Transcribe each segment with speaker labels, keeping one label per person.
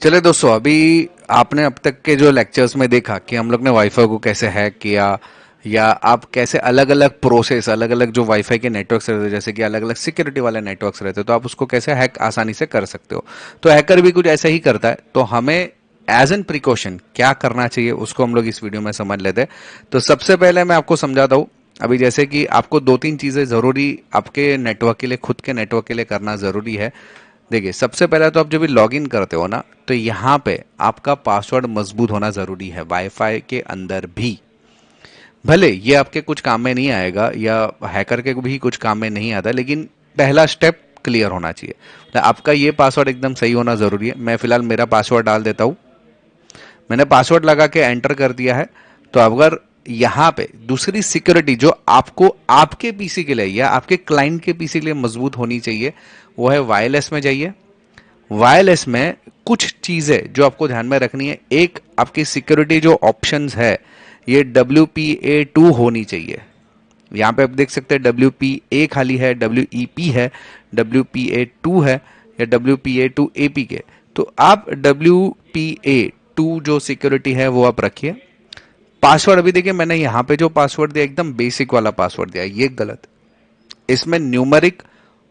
Speaker 1: चले दोस्तों, अभी आपने अब तक के जो लेक्चर्स में देखा कि हम लोग ने वाईफाई को कैसे हैक किया, या आप कैसे अलग अलग प्रोसेस, अलग अलग जो वाईफाई के नेटवर्क्स रहते हैं, जैसे कि अलग अलग सिक्योरिटी वाले नेटवर्क्स रहते हैं, तो आप उसको कैसे हैक आसानी से कर सकते हो। तो हैकर भी कुछ ऐसा ही करता है, तो हमें एज एन प्रिकॉशन क्या करना चाहिए उसको हम लोग इस वीडियो में समझ लेते हैं। तो सबसे पहले मैं आपको समझाता हूँ। अभी जैसे कि आपको दो तीन चीजें जरूरी आपके नेटवर्क के लिए, खुद के नेटवर्क के लिए करना जरूरी है। देखिए, सबसे पहले तो आप जब भी लॉगिन करते हो ना, तो यहाँ पे आपका पासवर्ड मजबूत होना जरूरी है वाईफाई के अंदर भी। भले ये आपके कुछ काम में नहीं आएगा या हैकर के भी कुछ काम में नहीं आता, लेकिन पहला स्टेप क्लियर होना चाहिए। तो आपका ये पासवर्ड एकदम सही होना जरूरी है। मैं फिलहाल मेरा पासवर्ड डाल देता हूँ। मैंने पासवर्ड लगा के एंटर कर दिया है। तो अगर यहाँ पे दूसरी सिक्योरिटी जो आपको आपके पीसी के लिए या आपके क्लाइंट के पीसी के लिए मजबूत होनी चाहिए, वो है वायरलेस में जाइए। वायरलेस में कुछ चीजें जो आपको ध्यान में रखनी है। एक, आपकी सिक्योरिटी जो ऑप्शंस है, ये WPA2 होनी चाहिए। यहां पे आप देख सकते हैं WPA खाली है, WEP है, WPA2 है, या WPA2 APK। तो आप WPA2 जो सिक्योरिटी है वो आप रखिए। पासवर्ड अभी देखिए, मैंने यहां पे जो पासवर्ड दिया एकदम बेसिक वाला पासवर्ड दिया, ये गलत। इसमें न्यूमेरिक,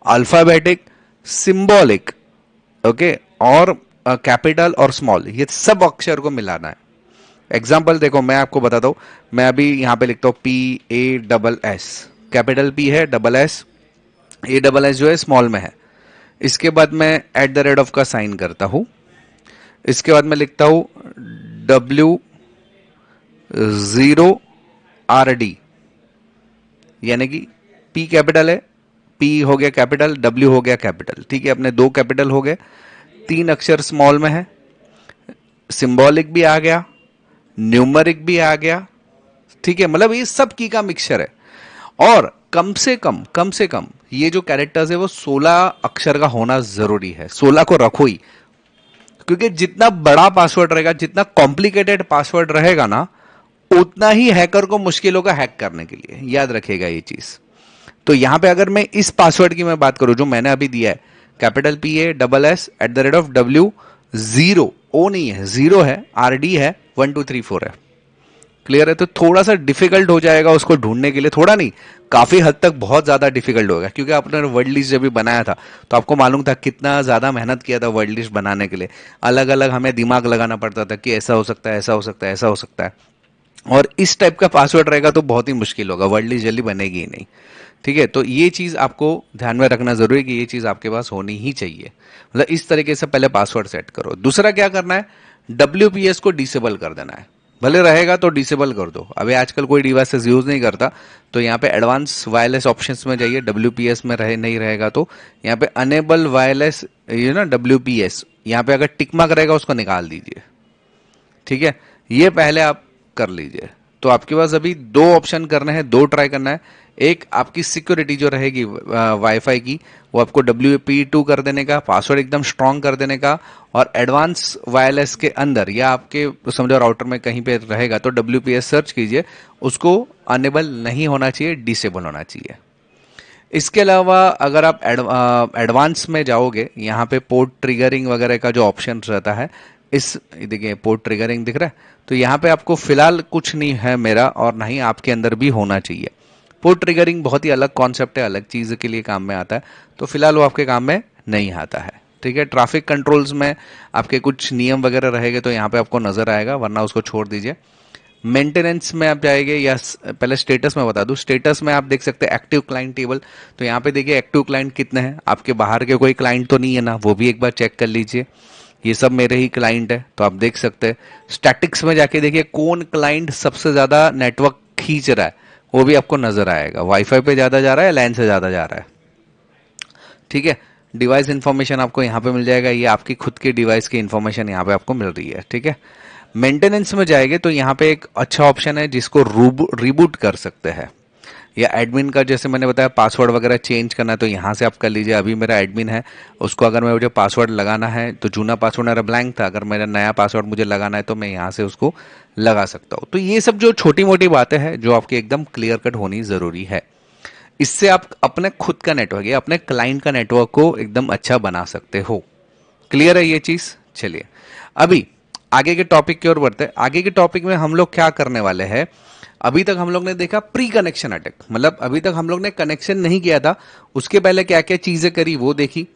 Speaker 1: अल्फाबेटिक, सिंबॉलिक, ओके, और कैपिटल और स्मॉल, ये सब अक्षर को मिलाना है। एग्जाम्पल देखो, मैं आपको बताता हूं। मैं अभी यहां पे लिखता हूं PASS, कैपिटल P है, डबल एस, ASS जो है स्मॉल में है। इसके बाद मैं @ का साइन करता हूं। इसके बाद मैं लिखता हूं W0RD, यानी कि P कैपिटल है, P हो गया कैपिटल, W हो गया कैपिटल। ठीक है, अपने दो कैपिटल हो गए, तीन अक्षर स्मॉल में है, सिंबॉलिक भी आ गया, न्यूमरिक भी आ गया। ठीक है, मतलब ये सब की का मिक्सचर है। और कम से कम ये जो कैरेक्टर्स है वो 16 अक्षर का होना जरूरी है। 16 को रखो ही, क्योंकि जितना बड़ा पासवर्ड रहेगा, जितना कॉम्प्लिकेटेड पासवर्ड रहेगा ना, उतना ही हैकर को मुश्किल होगा हैक करने के लिए। याद रखिएगा ये चीज। तो यहां पे अगर मैं इस पासवर्ड की मैं बात करूं जो मैंने अभी दिया है, कैपिटल PASS @W0, ओ नहीं है, जीरो है, RD है, 1234 है। क्लियर है? तो थोड़ा सा डिफिकल्ट हो जाएगा उसको ढूंढने के लिए, थोड़ा नहीं, काफी हद तक बहुत ज्यादा डिफिकल्ट होगा, क्योंकि आपने वर्ड लिस्ट जब भी बनाया था तो आपको मालूम था कितना ज्यादा मेहनत किया था वर्ड लिस्ट बनाने के लिए। अलग अलग हमें दिमाग लगाना पड़ता था कि ऐसा हो सकता है, ऐसा हो सकता है, ऐसा हो सकता है। और इस टाइप का पासवर्ड रहेगा तो बहुत ही मुश्किल होगा, वर्ड लिस्ट जल्दी बनेगी ही नहीं। ठीक है, तो ये चीज आपको ध्यान में रखना जरूरी है कि ये चीज आपके पास होनी ही चाहिए। मतलब इस तरीके से पहले पासवर्ड सेट करो। दूसरा क्या करना है, WPS को डिसेबल कर देना है। भले रहेगा तो डिसेबल कर दो। अभी आजकल कोई डिवाइसेस यूज नहीं करता, तो यहाँ पे एडवांस वायरलेस ऑप्शंस में जाइए। WPS में रहे नहीं रहेगा तो यहाँ पे अनेबल वायरलेस, ये ना WPS, यहाँ पे अगर टिक मार्क रहेगा उसको निकाल दीजिए। ठीक है, ये पहले आप कर लीजिए। तो आपके पास अभी दो ऑप्शन करने हैं, दो ट्राई करना है। एक, आपकी सिक्योरिटी जो रहेगी वाईफाई की, वो आपको WPA2 कर देने का, पासवर्ड एकदम स्ट्रांग कर देने का। और एडवांस वायरलेस के अंदर या आपके समझो राउटर में कहीं पे रहेगा तो WPS सर्च कीजिए, उसको अनेबल नहीं होना चाहिए, डिसेबल होना चाहिए। इसके अलावा अगर आप एडवांस में जाओगे, यहाँ पे पोर्ट ट्रिगरिंग वगैरह का जो ऑप्शन रहता है, इस देखिए पोर्ट ट्रिगरिंग दिख रहा है, तो यहाँ पे आपको फिलहाल कुछ नहीं है मेरा, और ना ही आपके अंदर भी होना चाहिए। पोर्ट ट्रिगरिंग बहुत ही अलग कॉन्सेप्ट है, अलग चीज के लिए काम में आता है, तो फिलहाल वो आपके काम में नहीं आता है। ठीक है, ट्रैफिक कंट्रोल्स में आपके कुछ नियम वगैरह रहेंगे तो यहाँ पे आपको नजर आएगा, वरना उसको छोड़ दीजिए। मेंटेनेंस में आप जाएंगे, या पहले स्टेटस में बता दूं, स्टेटस में आप देख सकते हैं एक्टिव क्लाइंट टेबल। तो यहाँ पे देखिए एक्टिव क्लाइंट कितने हैं, आपके बाहर के कोई क्लाइंट तो नहीं है ना, वो भी एक बार चेक कर लीजिए। ये सब मेरे ही क्लाइंट है, तो आप देख सकते हैं। स्टैटिक्स में जाके देखिए कौन क्लाइंट सबसे ज्यादा नेटवर्क खींच रहा है, वो भी आपको नजर आएगा। वाईफाई पे ज्यादा जा रहा है, लैन से ज्यादा जा रहा है। ठीक है, डिवाइस इंफॉर्मेशन आपको यहाँ पे मिल जाएगा, ये आपकी खुद की डिवाइस की इंफॉर्मेशन यहाँ पे आपको मिल रही है। ठीक है, मेंटेनेंस में जाएंगे तो यहाँ पे एक अच्छा ऑप्शन है जिसको रिबूट कर सकते हैं, या एडमिन का, जैसे मैंने बताया पासवर्ड वगैरह चेंज करना है तो यहाँ से आप कर लीजिए। अभी मेरा एडमिन है, उसको अगर मुझे पासवर्ड लगाना है तो जूना पासवर्ड मेरा ब्लैंक था, अगर मेरा नया पासवर्ड मुझे लगाना है तो मैं यहाँ से उसको लगा सकता हूँ। तो ये सब जो छोटी मोटी बातें हैं जो आपकी एकदम क्लियर कट होनी जरूरी है, इससे आप अपने खुद का नेटवर्क या अपने क्लाइंट का नेटवर्क को एकदम अच्छा बना सकते हो। क्लियर है ये चीज? चलिए अभी आगे के टॉपिक की ओर बढ़ते हैं। आगे के टॉपिक में हम लोग क्या करने वाले हैं, अभी तक हम लोग ने देखा प्री कनेक्शन अटैक, मतलब अभी तक हम लोग ने कनेक्शन नहीं किया था, उसके पहले क्या क्या चीजें करी वो देखी।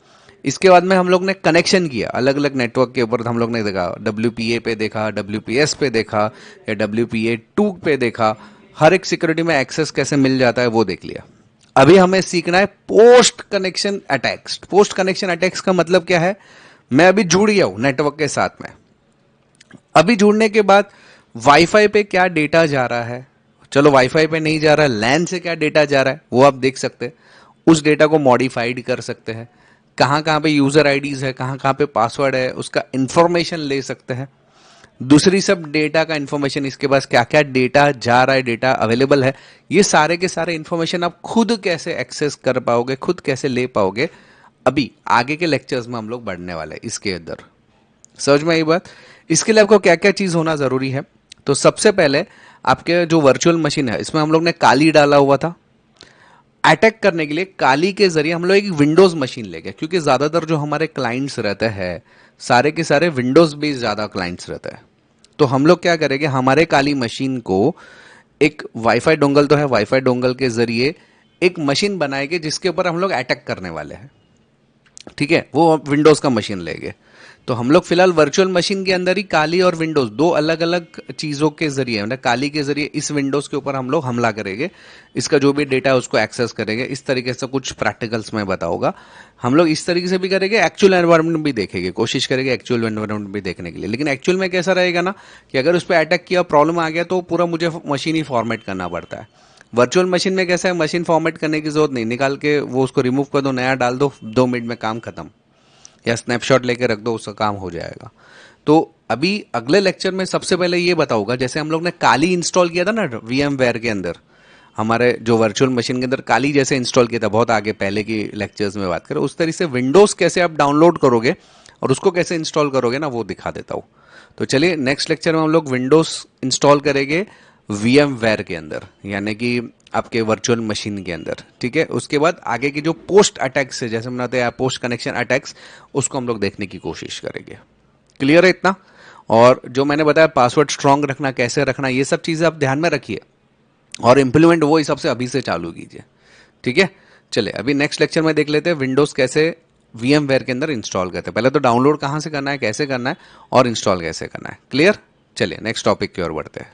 Speaker 1: इसके बाद में हम लोग ने कनेक्शन किया अलग अलग नेटवर्क के ऊपर, हम लोग ने देखा WPA पे देखा, WPS पे देखा, या WPA2 पे देखा, हर एक सिक्योरिटी में एक्सेस कैसे मिल जाता है वो देख लिया। अभी हमें सीखना है post connection attacks. Post connection attacks का मतलब क्या है, मैं अभी जुड़ गया हूं नेटवर्क के साथ में, अभी जुड़ने के बाद वाईफाई पे क्या डेटा जा रहा है, चलो वाईफाई पे नहीं जा रहा है, लैन से क्या डेटा जा रहा है वो आप देख सकते हैं, उस डेटा को मॉडिफाइड कर सकते हैं, कहां कहां पे यूजर आईडीज है, कहां कहां पे पासवर्ड है, उसका इंफॉर्मेशन ले सकते हैं। दूसरी सब डेटा का इंफॉर्मेशन, इसके पास क्या क्या डेटा जा रहा है, डेटा अवेलेबल है, ये सारे के सारे इंफॉर्मेशन आप खुद कैसे एक्सेस कर पाओगे, खुद कैसे ले पाओगे, अभी आगे के लेक्चर्स में हम लोग बढ़ने वाले हैं इसके अंदर। समझ में आई बात। इसके लिए आपको क्या क्या चीज होना जरूरी है, तो सबसे पहले आपके जो वर्चुअल मशीन है इसमें हम लोग ने काली डाला हुआ था, अटैक करने के लिए काली के जरिए हम लोग एक विंडोज मशीन ले गए, क्योंकि ज्यादातर जो हमारे क्लाइंट्स रहते हैं सारे के सारे विंडोज बेस्ड ज्यादा क्लाइंट्स रहते हैं। तो हम लोग क्या करेंगे, हमारे काली मशीन को एक वाईफाई डोंगल तो है, वाईफाई डोंगल के जरिए एक मशीन बनाएंगे जिसके ऊपर हम लोग अटैक करने वाले हैं। ठीक है, वो विंडोज का मशीन लेंगे। तो हम लोग फिलहाल वर्चुअल मशीन के अंदर ही काली और विंडोज दो अलग अलग चीजों के जरिए, मतलब काली के जरिए इस विंडोज के ऊपर हम लोग हमला करेंगे, इसका जो भी डेटा है उसको एक्सेस करेंगे। इस तरीके से कुछ प्रैक्टिकल्स में बताऊंगा। हम लोग इस तरीके से भी करेंगे, एक्चुअल एनवायरमेंट भी देखेंगे, कोशिश करेंगे एक्चुअल एनवायरमेंट भी देखने के लिए। लेकिन एक्चुअल में कैसा रहेगा ना कि अगर उस पर अटैक किया, प्रॉब्लम आ गया, तो पूरा मुझे मशीन ही फॉर्मेट करना पड़ता है। वर्चुअल मशीन में कैसा है, मशीन फॉर्मेट करने की जरूरत नहीं, निकाल के वो उसको रिमूव कर दो, नया डाल दो, 2 मिनट में काम खत्म, या स्नैपशॉट लेके रख दो, उसका काम हो जाएगा। तो अभी अगले लेक्चर में सबसे पहले ये बताऊंगा, जैसे हम लोग ने काली इंस्टॉल किया था ना VMware के अंदर, हमारे जो वर्चुअल मशीन के अंदर काली जैसे इंस्टॉल किया था बहुत आगे पहले की लेक्चर्स में बात करें, उस तरीके से विंडोज कैसे आप डाउनलोड करोगे और उसको कैसे इंस्टॉल करोगे ना वो दिखा देता हूं। तो चलिए नेक्स्ट लेक्चर में हम लोग विंडोज इंस्टॉल करेंगे VMware के अंदर, यानी कि आपके वर्चुअल मशीन के अंदर। ठीक है, उसके बाद आगे की जो पोस्ट अटैक्स है, जैसे बनाते हैं पोस्ट कनेक्शन अटैक्स, उसको हम लोग देखने की कोशिश करेंगे। क्लियर है इतना? और जो मैंने बताया पासवर्ड स्ट्रांग रखना, कैसे रखना, ये सब चीजें आप ध्यान में रखिए और इंप्लीमेंट वो हिसाब से अभी से चालू कीजिए। ठीक है, चलिए अभी नेक्स्ट लेक्चर में देख लेते हैं विंडोज कैसे VMware के अंदर इंस्टॉल करते हैं। पहले तो डाउनलोड कहां से करना है, कैसे करना है और इंस्टॉल कैसे करना है। क्लियर? चलिए नेक्स्ट टॉपिक की ओर बढ़ते हैं।